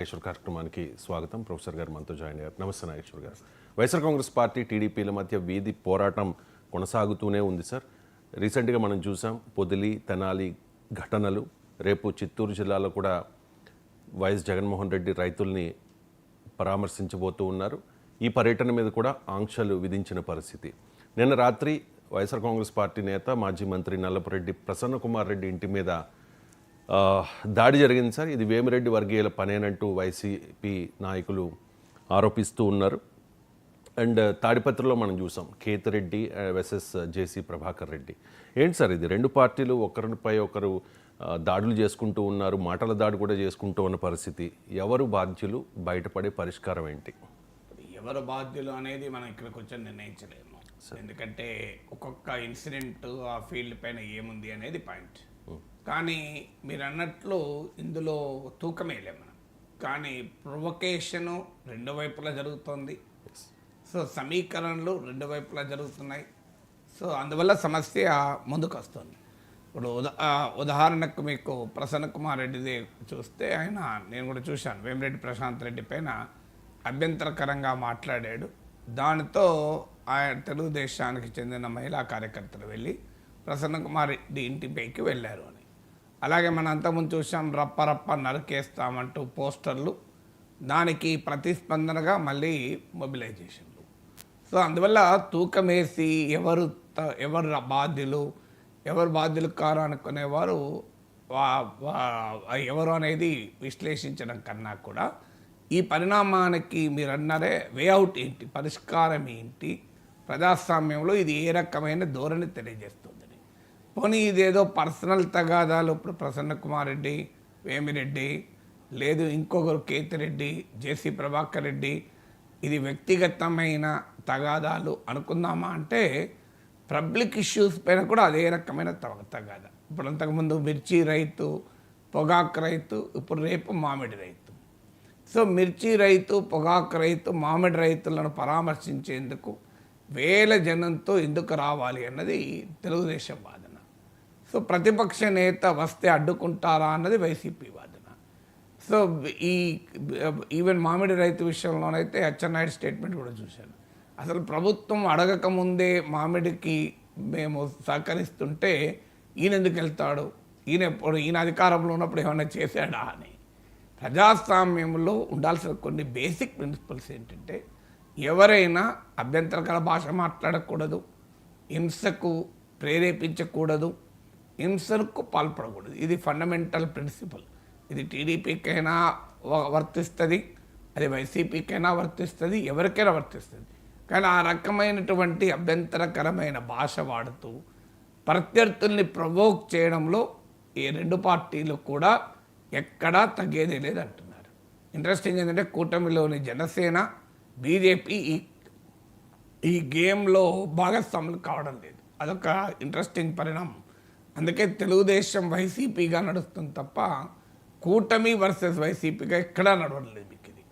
నాగేశ్వర్ కార్యక్రమానికి స్వాగతం. ప్రొఫెసర్ గారు మనతో జాయిన్ అయ్యారు. నమస్తే నాగేశ్వర్ గారు. వైఎస్ఆర్ కాంగ్రెస్ పార్టీ టీడీపీల మధ్య వీధి పోరాటం కొనసాగుతూనే ఉంది సార్. రీసెంట్గా మనం చూసాం పొదిలి తెనాలి ఘటనలు. రేపు చిత్తూరు జిల్లాలో కూడా వైఎస్ జగన్మోహన్ రెడ్డి రైతుల్ని పరామర్శించబోతూ ఉన్నారు. ఈ పర్యటన మీద కూడా ఆంక్షలు విధించిన పరిస్థితి. నిన్న రాత్రి వైఎస్ఆర్ కాంగ్రెస్ పార్టీ నేత మాజీ మంత్రి నల్లపురెడ్డి ప్రసన్న కుమార్ రెడ్డి ఇంటి మీద దాడి జరిగింది సార్. ఇది వేమిరెడ్డి వర్గీయుల పనేనంటూ వైసీపీ నాయకులు ఆరోపిస్తూ ఉన్నారు. అండ్ తాడిపత్రిలో మనం చూసాం కేతిరెడ్డి వెసెస్ జేసీ ప్రభాకర్ రెడ్డి. ఏంటి సార్ ఇది? రెండు పార్టీలు ఒకరిపై ఒకరు దాడులు చేసుకుంటూ ఉన్నారు, మాటల దాడి కూడా చేసుకుంటూ ఉన్న పరిస్థితి. ఎవరు బాధ్యులు? బయటపడే పరిష్కారం ఏంటి? ఎవరు బాధ్యులు అనేది మనం ఇక్కడికి వచ్చి నిర్ణయించలేము. ఎందుకంటే ఒక్కొక్క ఇన్సిడెంట్ ఆ ఫీల్డ్ పైన ఏముంది అనేది పాయింట్. కానీ మీరు అన్నట్లు ఇందులో తూకమేలే మనం. కానీ ప్రొవొకేషను రెండు వైపులా జరుగుతుంది. సో సమీకరణలు రెండు వైపులా జరుగుతున్నాయి. సో అందువల్ల సమస్య ముందుకు వస్తుంది. ఇప్పుడు ఉదాహరణకు మీకు ప్రసన్న కుమార్ రెడ్డిది చూస్తే నేను కూడా చూశాను, వేమిరెడ్డి ప్రశాంత్ రెడ్డి పైన అభ్యంతరకరంగా మాట్లాడాడు. దానితో ఆయన తెలుగుదేశానికి చెందిన మహిళా కార్యకర్తలు వెళ్ళి ప్రసన్న కుమార్ రెడ్డి ఇంటిపైకి వెళ్ళారు అని. అలాగే మనం అంతకుముందు చూసాం రప్ప నరికేస్తామంటూ పోస్టర్లు, దానికి ప్రతిస్పందనగా మళ్ళీ మొబిలైజేషన్లు. సో అందువల్ల తూకమేసి ఎవరు బాధ్యులు కారు అనుకునేవారు ఎవరు అనేది విశ్లేషించడం కన్నా కూడా ఈ పరిణామానికి మీరు అన్నారే వేఅవుట్ ఏంటి, పరిష్కారం ఏంటి, ప్రజాస్వామ్యంలో ఇది ఏ రకమైన ధోరణి తెలియజేస్తుంది. పోనీ ఇదేదో పర్సనల్ తగాదాలు, ఇప్పుడు ప్రసన్న కుమార్ రెడ్డి, వేమిరెడ్డి, లేదు ఇంకొకరు కేతిరెడ్డి, జేసీ ప్రభాకర్ రెడ్డి, ఇది వ్యక్తిగతమైన తగాదాలు అనుకుందామా అంటే పబ్లిక్ ఇష్యూస్ పైన కూడా అదే రకమైన తగాదా. ఇప్పుడు అంతకుముందు మిర్చి రైతు, పొగాకు రైతు, ఇప్పుడు రేపు మామిడి రైతు. సో మిర్చి రైతు, పొగాకు రైతు, మామిడి రైతులను పరామర్శించేందుకు వేల జనంతో ఎందుకు రావాలి అన్నది తెలుగుదేశం వాదన. సో ప్రతిపక్ష నేత వస్తే అడ్డుకుంటారా అన్నది వైసీపీ వాదన. సో ఈవెన్ మామిడి రైతు విషయంలోనైతే అచ్చెన్నాయుడు స్టేట్మెంట్ కూడా చూశాను. అసలు ప్రభుత్వం అడగకముందే మామిడికి మేము సహకరిస్తుంటే ఈయన ఎందుకు వెళ్తాడు, ఈయన అధికారంలో ఉన్నప్పుడు ఏమైనా చేశాడా అని. ప్రజాస్వామ్యంలో ఉండాల్సిన కొన్ని బేసిక్ ప్రిన్సిపల్స్ ఏంటంటే ఎవరైనా అభ్యంతరకర భాష మాట్లాడకూడదు, హింసకు ప్రేరేపించకూడదు, హింసకు పాల్పడకూడదు. ఇది ఫండమెంటల్ ప్రిన్సిపల్. ఇది టీడీపీకైనా వర్తిస్తుంది, అది వైసీపీకైనా వర్తిస్తుంది, ఎవరికైనా వర్తిస్తుంది. కానీ ఆ రకమైనటువంటి అభ్యంతరకరమైన భాష వాడుతూ ప్రత్యర్థుల్ని ప్రొవోక్ చేయడంలో ఈ రెండు పార్టీలు కూడా ఎక్కడా తగ్గేదే లేదు అంటున్నారు. ఇంట్రెస్టింగ్ ఏంటంటే కూటమిలోని జనసేన, బీజేపీ ఈ గేమ్లో భాగస్వాములు కావడం లేదు. అదొక ఇంట్రెస్టింగ్ పరిణామం. అందుకే తెలుగుదేశం వైసీపీగా నడుస్తుంది తప్ప కూటమి వర్సెస్ వైసీపీగా ఎక్కడా నడవడం లేదు మీకు ఇది.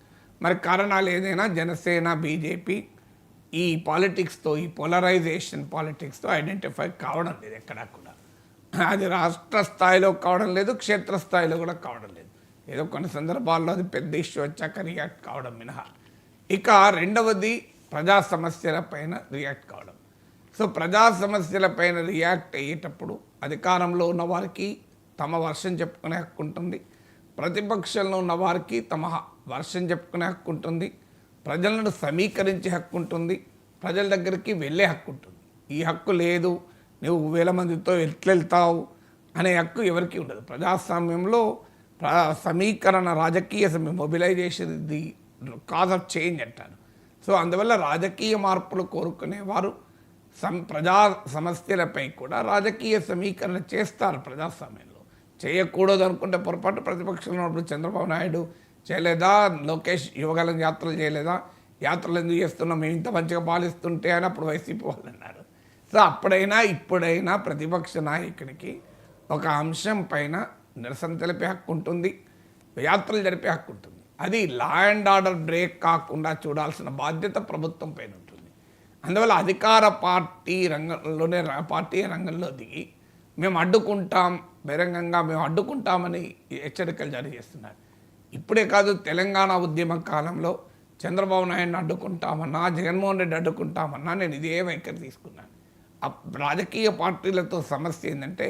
మరి కారణాలు ఏదైనా జనసేన, బీజేపీ ఈ పాలిటిక్స్తో, ఈ పోలరైజేషన్ పాలిటిక్స్తో ఐడెంటిఫై కావడం లేదు ఎక్కడా కూడా. అది రాష్ట్ర స్థాయిలో కావడం లేదు, క్షేత్రస్థాయిలో కూడా కావడం లేదు. ఏదో కొన్ని సందర్భాల్లో అది పెద్ద ఇష్యూ వచ్చాక రియాక్ట్ కావడం మినహా. ఇక రెండవది ప్రజా సమస్యలపైన రియాక్ట్ కావడం. సో ప్రజా సమస్యలపైన రియాక్ట్ అయ్యేటప్పుడు అధికారంలో ఉన్న వారికి తమ వర్షం చెప్పుకునే హక్కు ఉంటుంది, ప్రతిపక్షంలో ఉన్న వారికి తమ వర్షం చెప్పుకునే హక్కు ఉంటుంది, ప్రజలను సమీకరించే హక్కు ఉంటుంది, ప్రజల దగ్గరికి వెళ్ళే హక్కు ఉంటుంది. ఈ హక్కు లేదు, నువ్వు వేల మందితో వెళ్తావు అనే హక్కు ఎవరికి ఉండదు. ప్రజాస్వామ్యంలో సమీకరణ, రాజకీయ mobilisation the cause of change అంటారు. సో అందువల్ల రాజకీయ మార్పులు కోరుకునేవారు ప్రజా సమస్యలపై కూడా రాజకీయ సమీకరణ చేస్తారు ప్రజాస్వామ్యంలో. చేయకూడదు అనుకుంటే పొరపాటు. ప్రతిపక్షంలో ఉన్నప్పుడు చంద్రబాబు నాయుడు చేయలేదా, లోకేష్ యువగలం యాత్రలు చేయలేదా, యాత్రలు ఎందుకు చేస్తున్నాం, మేము ఇంత మంచిగా పాలిస్తుంటే అని అప్పుడు వైసీపీ వాళ్ళు అన్నారు. సో అప్పుడైనా ఇప్పుడైనా ప్రతిపక్ష నాయకుడికి ఒక అంశం పైన నిరసన తెలిపే హక్కు ఉంటుంది, యాత్రలు జరిపే హక్కు ఉంటుంది. అది లా అండ్ ఆర్డర్ బ్రేక్ కాకుండా చూడాల్సిన బాధ్యత ప్రభుత్వం పైన ఉంటుంది. అందువల్ల అధికార పార్టీ రంగంలో దిగి మేము అడ్డుకుంటాం, బహిరంగంగా మేము అడ్డుకుంటామని హెచ్చరికలు జారీ చేస్తున్నారు. ఇప్పుడే కాదు, తెలంగాణ ఉద్యమ కాలంలో చంద్రబాబు నాయుడిని అడ్డుకుంటామన్నా, జగన్మోహన్ రెడ్డి అడ్డుకుంటామన్నా నేను ఇదే వైఖరి తీసుకున్నాను. రాజకీయ పార్టీలతో సమస్య ఏంటంటే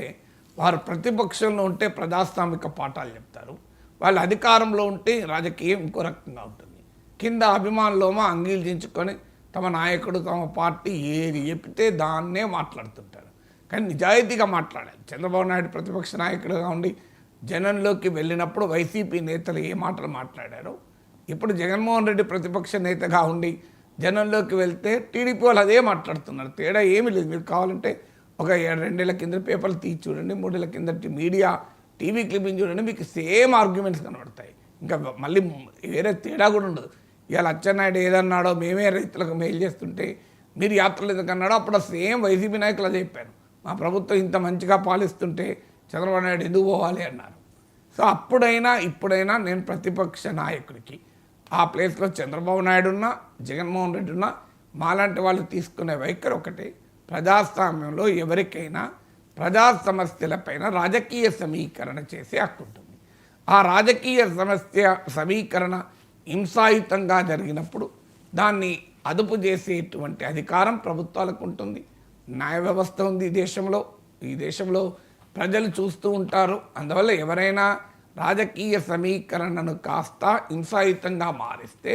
వారు ప్రతిపక్షంలో ఉంటే ప్రజాస్వామిక పాఠాలు చెప్తారు, వాళ్ళు అధికారంలో ఉంటే రాజకీయం ఇంకో రకంగా ఉంటుంది. కింద అభిమానులోమో అంగీకరించుకొని తమ నాయకుడు తమ పార్టీ ఏది చెప్తే దాన్నే మాట్లాడుతుంటారు. కానీ నిజాయితీగా మాట్లాడాలి. చంద్రబాబు నాయుడు ప్రతిపక్ష నాయకుడుగా ఉండి జనంలోకి వెళ్ళినప్పుడు వైసీపీ నేతలు ఏ మాటలు మాట్లాడారో, ఇప్పుడు జగన్మోహన్ రెడ్డి ప్రతిపక్ష నేతగా ఉండి జనంలోకి వెళ్తే టీడీపీ వాళ్ళు అదే మాట్లాడుతున్నారు. తేడా ఏమీ లేదు. మీరు కావాలంటే ఒక 2 కింద పేపర్లు తీసి చూడండి, 3 కింద మీడియా టీవీ క్లిప్పింగ్ చూడండి, మీకు సేమ్ ఆర్గ్యుమెంట్స్ కనబడతాయి. ఇంకా మళ్ళీ వేరే తేడా కూడా ఉండదు. ఇవాళ అచ్చెన్నాయుడు ఏదన్నాడో మేమే రైతులకు మేలు చేస్తుంటే మీరు యాత్రలు ఎందుకన్నాడో అప్పుడు సేమ్ వైసీపీ నాయకులు అదే చెప్పారు. మా ప్రభుత్వం ఇంత మంచిగా పాలిస్తుంటే చంద్రబాబు నాయుడు ఎందుకు పోవాలి అన్నారు. సో అప్పుడైనా ఇప్పుడైనా నేను ప్రతిపక్ష నాయకుడికి ఆ ప్లేస్లో చంద్రబాబు నాయుడు ఉన్నా జగన్మోహన్ రెడ్డి ఉన్నా మాలాంటి వాళ్ళు తీసుకునే వైఖరి ఒకటి. ప్రజాస్వామ్యంలో ఎవరికైనా ప్రజా సమస్యలపైన రాజకీయ సమీకరణ చేసే హక్కు ఉంటుంది. ఆ రాజకీయ సమస్య సమీకరణ హింసాయుతంగా జరిగినప్పుడు దాన్ని అదుపు చేసేటువంటి అధికారం ప్రభుత్వాలకు ఉంటుంది. న్యాయ వ్యవస్థ ఉంది ఈ దేశంలో ప్రజలు చూస్తూ ఉంటారు. అందువల్ల ఎవరైనా రాజకీయ సమీకరణను కాస్త హింసాయుతంగా మారిస్తే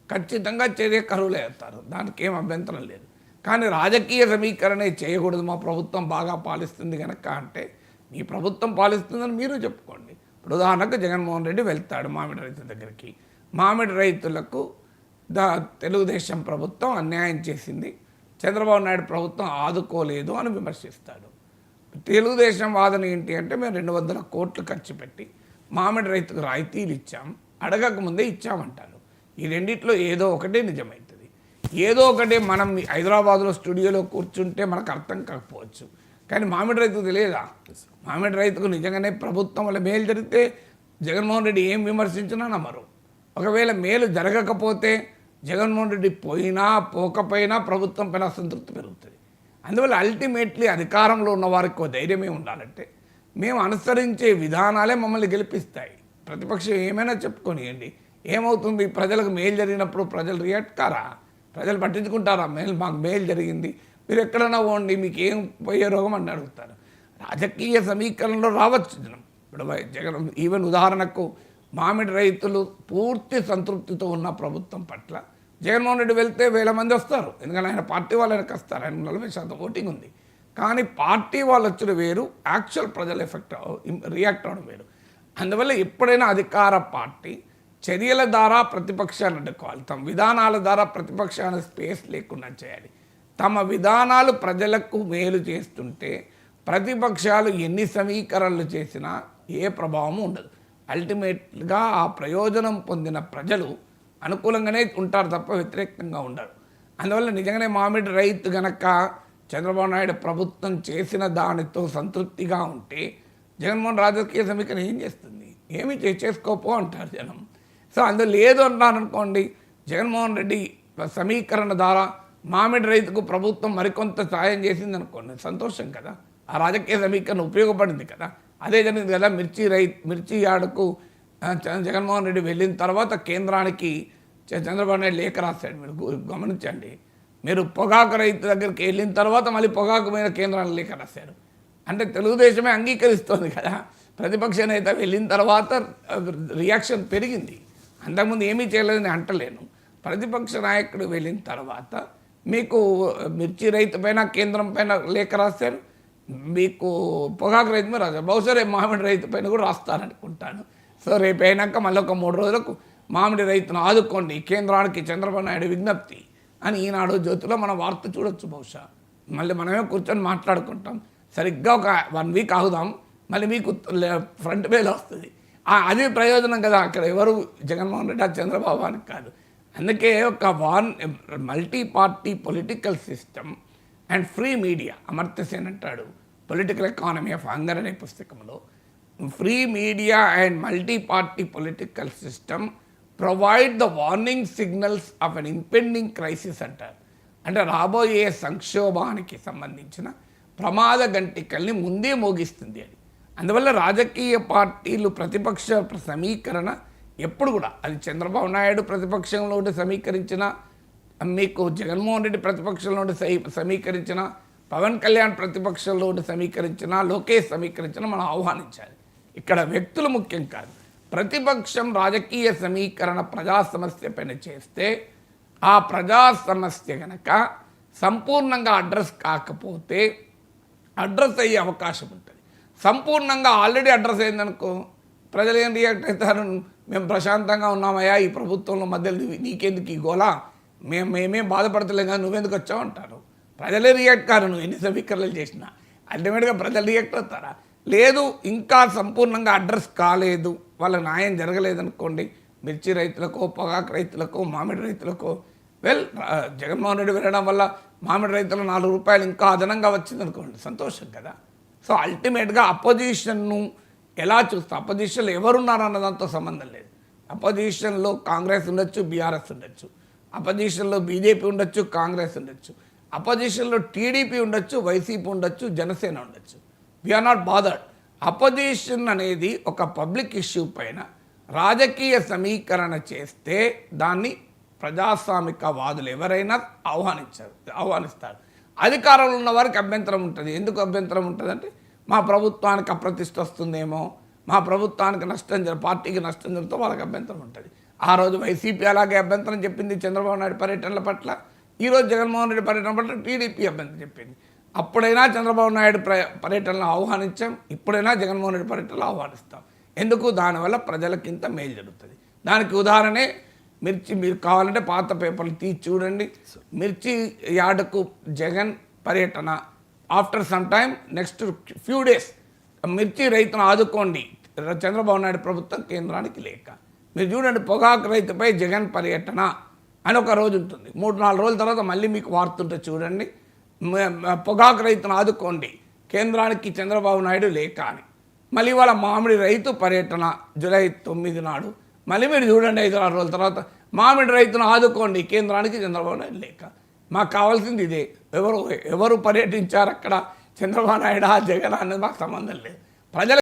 ఖచ్చితంగా చర్యకు అర్హులవుతారు. దానికి ఏం అభ్యంతరం లేదు. కానీ రాజకీయ సమీకరణే చేయకూడదు, మా ప్రభుత్వం బాగా పాలిస్తుంది కనుక అంటే మీ ప్రభుత్వం పాలిస్తుందని మీరు చెప్పుకోండి. ఇప్పుడు ఉదాహరణకు జగన్మోహన్ రెడ్డి వెళ్తాడు మామిడి రైతుల దగ్గరికి. మామిడి రైతులకు తెలుగుదేశం ప్రభుత్వం అన్యాయం చేసింది, చంద్రబాబు నాయుడు ప్రభుత్వం ఆదుకోలేదు అని విమర్శిస్తాడు. తెలుగుదేశం వాదన ఏంటి అంటే మేము 200 కోట్లు ఖర్చు పెట్టి మామిడి రైతుకు రాయితీలు ఇచ్చాం, అడగక ముందే ఇచ్చామంటారు. ఈ రెండిట్లో ఏదో ఒకటే నిజమవుతుంది. ఏదో ఒకటి మనం హైదరాబాద్లో స్టూడియోలో కూర్చుంటే మనకు అర్థం కాకపోవచ్చు, కానీ మామిడి రైతుకు తెలియదా? మామిడి రైతుకు నిజంగానే ప్రభుత్వం వల్ల మేలు జరిగితే జగన్మోహన్ రెడ్డి ఏం విమర్శించినా నమ్మరు. ఒకవేళ మేలు జరగకపోతే జగన్మోహన్ రెడ్డి పోకపోయినా ప్రభుత్వం పైన అసంతృప్తి పెరుగుతుంది. అందువల్ల అల్టిమేట్లీ అధికారంలో ఉన్న వారికి ధైర్యమే ఉండాలంటే మేము అనుసరించే విధానాలే మమ్మల్ని గెలిపిస్తాయి. ప్రతిపక్షం ఏమైనా చెప్పుకొనియండి, ఏమవుతుంది? ప్రజలకు మేలు జరిగినప్పుడు ప్రజలు రియాక్ట్ కారా? ప్రజలు పట్టించుకుంటారా? మాకు మేలు జరిగింది, మీరు ఎక్కడైనా పోండి, మీకు ఏం పోయే రోగం అని అడుగుతారు. రాజకీయ సమీకరణలో రావచ్చు జనం. ఇప్పుడు జగన్ ఈవెన్ ఉదాహరణకు మామిడి రైతులు పూర్తి సంతృప్తితో ఉన్న ప్రభుత్వం పట్ల జగన్మోహన్ రెడ్డి వెళ్తే 1000 మంది వస్తారు. ఎందుకంటే ఆయన పార్టీ వాళ్ళకి వస్తారు, ఆయన 40% ఓటింగ్ ఉంది. కానీ పార్టీ వాళ్ళు వచ్చిన వేరు, యాక్చువల్ ప్రజలు రియాక్ట్ అవ్వడం వేరు. అందువల్ల ఎప్పుడైనా అధికార పార్టీ చర్యల ద్వారా ప్రతిపక్షాన్ని అడ్డుకోవాలి, తమ విధానాల ద్వారా ప్రతిపక్షాన్ని స్పేస్ లేకుండా చేయాలి. తమ విధానాలు ప్రజలకు మేలు చేస్తుంటే ప్రతిపక్షాలు ఎన్ని సమీకరణలు చేసినా ఏ ప్రభావం ఉండదు. అల్టిమేట్గా ఆ ప్రయోజనం పొందిన ప్రజలు అనుకూలంగానే ఉంటారు తప్ప వ్యతిరేకంగా ఉండరు. అందువల్ల నిజంగానే మామిడి రైతు గనక చంద్రబాబు నాయుడు ప్రభుత్వం చేసిన దానితో సంతృప్తిగా ఉంటే జగన్మోహన్ రాజకీయ సమీకరణ ఏం చేస్తుంది? ఏమి చేసుకోపో అంటారు జనం. సో అందులో లేదు అంటాను అనుకోండి, జగన్మోహన్ రెడ్డి సమీకరణ ద్వారా మామిడి రైతుకు ప్రభుత్వం మరికొంత సాయం చేసింది అనుకోండి, సంతోషం కదా, ఆ రాజకీయ సమీకరణ ఉపయోగపడింది కదా. అదే జరిగింది కదా మిర్చి యార్డుకు జగన్మోహన్ రెడ్డి వెళ్ళిన తర్వాత కేంద్రానికి చంద్రబాబు నాయుడు లేఖ రాశాడు. మీరు గమనించండి, మీరు పొగాకు రైతు దగ్గరికి వెళ్ళిన తర్వాత మళ్ళీ పొగాకు మీద కేంద్రానికి లేఖ రాశారు. అంటే తెలుగుదేశమే అంగీకరిస్తోంది కదా. ప్రతిపక్ష నేత వెళ్ళిన తర్వాత రియాక్షన్ పెరిగింది, అంతకుముందు ఏమీ చేయలేదని అంటలేను. ప్రతిపక్ష నాయకుడు వెళ్ళిన తర్వాత మీకు మిర్చి రైతు పైన కేంద్రం పైన లేఖ రాశారు, మీకు పొగాకు రైతు మీద రాశారు. బహుశా రేపు మామిడి రైతు పైన కూడా రాస్తారనుకుంటాను. సో రేపు అయినాక మళ్ళీ ఒక 3 రోజులకు మామిడి రైతును ఆదుకోండి, కేంద్రానికి చంద్రబాబు నాయుడు విజ్ఞప్తి అని ఈనాడు జ్యోతిలో మనం వార్త చూడొచ్చు. బహుశా మళ్ళీ మనమే కూర్చొని మాట్లాడుకుంటాం. సరిగ్గా ఒక 1 వీక్ ఆగుదాం, మళ్ళీ మీకు ఫ్రంట్ పేజ్ వస్తుంది. అది ప్రయోజనం కదా. అక్కడ ఎవరు జగన్మోహన్ రెడ్డి చంద్రబాబు అని కాదు. అందుకే ఒక multi party political system and free media, Amartya Sen అంటాడు పొలిటికల్ ఎకానమీ ఆఫ్ హంగర్ అనే పుస్తకంలో, free media and multi party political system provide the warning signals of an impending crisis అంటారు. అంటే రాబోయే సంక్షోభానికి సంబంధించిన ప్రమాద గంటికల్ని ముందే మోగిస్తుంది అది. అందువల్ల రాజకీయ పార్టీలు ప్రతిపక్ష సమీకరణ ఎప్పుడు కూడా అది చంద్రబాబు నాయుడు ప్రతిపక్షంలో ఉండి సమీకరించిన, మీకు జగన్మోహన్ రెడ్డి ప్రతిపక్షంలో ఉండి సమీకరించిన, పవన్ కళ్యాణ్ ప్రతిపక్షంలో ఉండి సమీకరించిన, లోకేష్ సమీకరించిన మనం ఆహ్వానించాలి. ఇక్కడ వ్యక్తులు ముఖ్యం కాదు. ప్రతిపక్షం రాజకీయ సమీకరణ ప్రజా సమస్య పైన చేస్తే ఆ ప్రజా సమస్య కనుక సంపూర్ణంగా అడ్రస్ కాకపోతే అడ్రస్ అయ్యే అవకాశం ఉంటుంది. సంపూర్ణంగా ఆల్రెడీ అడ్రస్ అయిందనుకో ప్రజలు ఏం రియాక్ట్ అవుతారు, మేము ప్రశాంతంగా ఉన్నామయ్యా ఈ ప్రభుత్వంలో మధ్యలో నీకెందుకు ఈ గోలా, మేమేం బాధపడతలేం కానీ నువ్వెందుకు వచ్చావు అంటారు. ప్రజలే రియాక్ట్ కారు నువ్వు ఎన్ని సమీకరణలు చేసినా. అల్టిమేట్గా ప్రజలు రియాక్ట్ అవుతారా? లేదు, ఇంకా సంపూర్ణంగా అడ్రస్ కాలేదు, వాళ్ళ న్యాయం జరగలేదనుకోండి, మిర్చి రైతులకు, పొగాకు రైతులకు, మామిడి రైతులకు, జగన్మోహన్ రెడ్డి వెళ్ళడం వల్ల మామిడి రైతులు 4 రూపాయలు ఇంకా అదనంగా వచ్చిందనుకోండి, సంతోషం కదా. సో అల్టిమేట్గా అపోజిషన్ను ఎలా చూస్తా, అపోజిషన్లో ఎవరున్నారన్న దాంతో సంబంధం లేదు. అపోజిషన్లో కాంగ్రెస్ ఉండొచ్చు, బీఆర్ఎస్ ఉండొచ్చు, అపోజిషన్లో బీజేపీ ఉండొచ్చు, కాంగ్రెస్ ఉండొచ్చు, అపోజిషన్లో టీడీపీ ఉండొచ్చు, వైసీపీ ఉండొచ్చు, జనసేన ఉండొచ్చు. We are not bothered. అపోజిషన్ అనేది ఒక పబ్లిక్ ఇష్యూ పైన రాజకీయ సమీకరణ చేస్తే దాన్ని ప్రజాస్వామిక వాదులు ఎవరైనా ఆహ్వానిస్తారు. అధికారంలో ఉన్న వారికి అభ్యంతరం ఉంటుంది. ఎందుకు అభ్యంతరం ఉంటుందంటే మా ప్రభుత్వానికి అప్రతిష్ట వస్తుందేమో, మా ప్రభుత్వానికి పార్టీకి నష్టం జరుగుతూ వాళ్ళకి అభ్యంతరం ఉంటుంది. ఆ రోజు వైసీపీ అలాగే అభ్యంతరం చెప్పింది చంద్రబాబు నాయుడు పర్యటనల పట్ల, ఈరోజు జగన్మోహన్ రెడ్డి పర్యటన పట్ల టీడీపీ అభ్యంతరం చెప్పింది. అప్పుడైనా చంద్రబాబు నాయుడు పర్యటనలు ఆహ్వానించాం, ఇప్పుడైనా జగన్మోహన్ రెడ్డి పర్యటనలు ఆహ్వానిస్తాం. ఎందుకు? దానివల్ల ప్రజలకి ఇంత మేలు జరుగుతుంది. దానికి ఉదాహరణే మిర్చి. మీరు కావాలంటే పాత పేపర్లు తీసి చూడండి. మిర్చి యార్డుకు జగన్ పర్యటన, after some time next few days మిర్చి రైతును ఆదుకోండి చంద్రబాబు నాయుడు ప్రభుత్వం కేంద్రానికి లేక. మీరు చూడండి, పొగాకు రైతుపై జగన్ పర్యటన అని ఒక రోజు ఉంటుంది. 3-4 రోజుల తర్వాత మళ్ళీ మీకు వార్తుంటే చూడండి, పొగాకు రైతును ఆదుకోండి కేంద్రానికి చంద్రబాబు నాయుడు లేక అని. మళ్ళీ వాళ్ళ మామిడి రైతు పర్యటన జూలై 9 నాడు, మళ్ళీ మీరు చూడండి 5-6 రోజుల తర్వాత మామిడి రైతును ఆదుకోండి కేంద్రానికి చంద్రబాబు నాయుడు లేక. మాకు కావాల్సింది ఇదే. ఎవరు పర్యటించారు అక్కడ, చంద్రబాబు నాయుడు జగన్ అనేది మాకు సంబంధం లేదు. ప్రజల